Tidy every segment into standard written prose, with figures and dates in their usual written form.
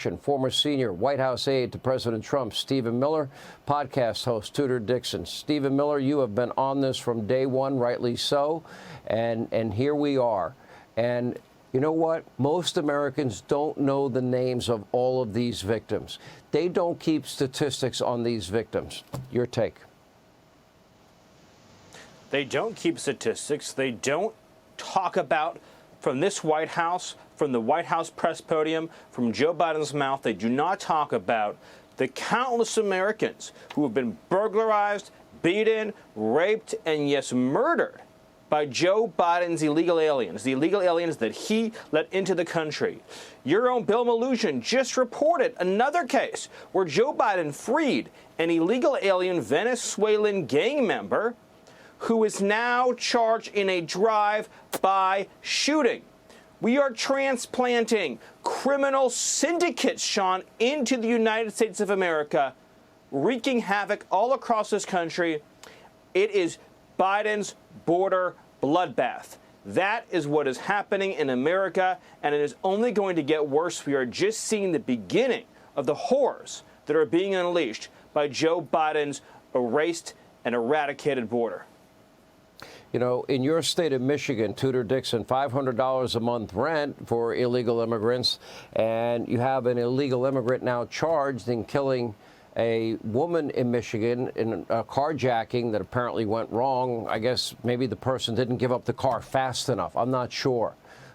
Former senior White House aide to President Trump, Stephen Miller, podcast host Tudor Dixon. Stephen Miller, you have been on this from day one, rightly so, and here we are. And you know what? Most Americans don't know the names of all of these victims. They don't keep statistics on these victims. Your take? They don't keep statistics. They don't talk about, from this White House, from the White House press podium, from Joe Biden's mouth, they do not talk about the countless Americans who have been burglarized, beaten, raped, and yes, murdered by Joe Biden's illegal aliens, the illegal aliens that he let into the country. Your own Bill Maloogian just reported another case where Joe Biden freed an illegal alien Venezuelan gang member who is now charged in a drive-by shooting. We are transplanting criminal syndicates, Sean, into the United States of America, wreaking havoc all across this country. It is Biden's border bloodbath. That is what is happening in America, and it is only going to get worse. We are just seeing the beginning of the horrors that are being unleashed by Joe Biden's erased and eradicated border. You know, in your state of Michigan, Tudor Dixon, $500 a month rent for illegal immigrants, and you have an illegal immigrant now charged in killing a woman in Michigan in a carjacking that apparently went wrong. I guess maybe the person didn't give up the car fast enough. I'm not sure.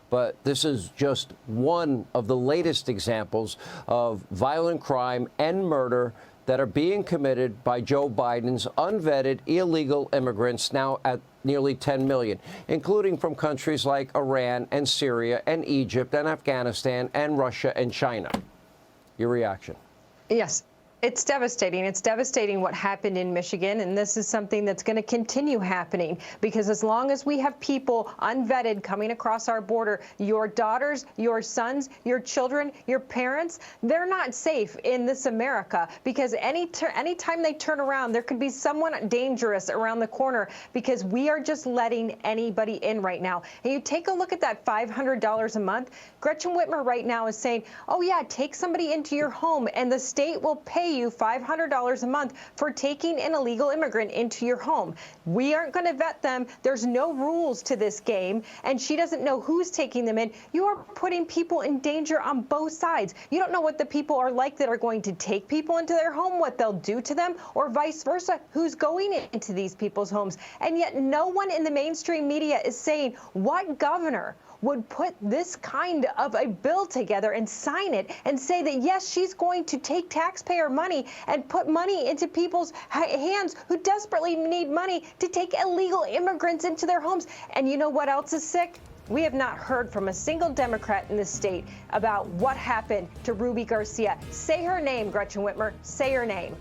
But this is just one of the latest examples of violent crime and murder that are being committed by Joe Biden's unvetted illegal immigrants, now at nearly 10 million, including from countries like Iran and Syria and Egypt and Afghanistan and Russia and China. Your reaction? Yes. It's devastating. It's devastating what happened in Michigan, and this is something that's going to continue happening, because as long as we have people unvetted coming across our border, your daughters, your sons, your children, your parents, they're not safe in this America, because anytime they turn around, there could be someone dangerous around the corner, because we are just letting anybody in right now. And you take a look at that $500 a month. Gretchen Whitmer right now is saying, oh, yeah, take somebody into your home, and the state will pay you $500 a month for taking an illegal immigrant into your home. We aren't going to vet them. There's no rules to this game, and she doesn't know who's taking them in. You are putting people in danger on both sides. You don't know what the people are like that are going to take people into their home, what they'll do to them, or vice versa, who's going into these people's homes. And yet no one in the mainstream media is saying what governor would put this kind of a bill together and sign it and say that, yes, she's going to take taxpayer money and put money into people's hands who desperately need money to take illegal immigrants into their homes. And you know what else is sick? We have not heard from a single Democrat in this state about what happened to Ruby Garcia. Say her name, Gretchen Whitmer. Say her name.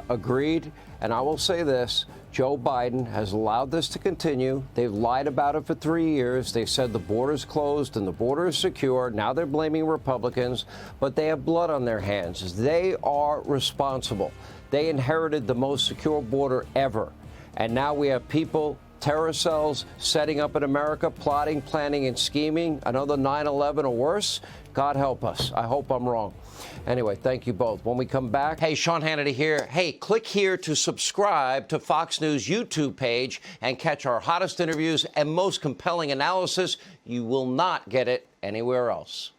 Agreed. And I will say this. Joe Biden has allowed this to continue. They've lied about it for 3 years. They said the border's closed and the border is secure. Now they're blaming Republicans, but they have blood on their hands. They are responsible. They inherited the most secure border ever. And now we have people, terror cells, setting up in America, plotting, planning, and scheming. Another 9/11 or worse. God help us. I hope I'm wrong. Anyway, thank you both. When we come back, hey, Sean Hannity here. Hey, click here to subscribe to Fox News YouTube page and catch our hottest interviews and most compelling analysis. You will not get it anywhere else.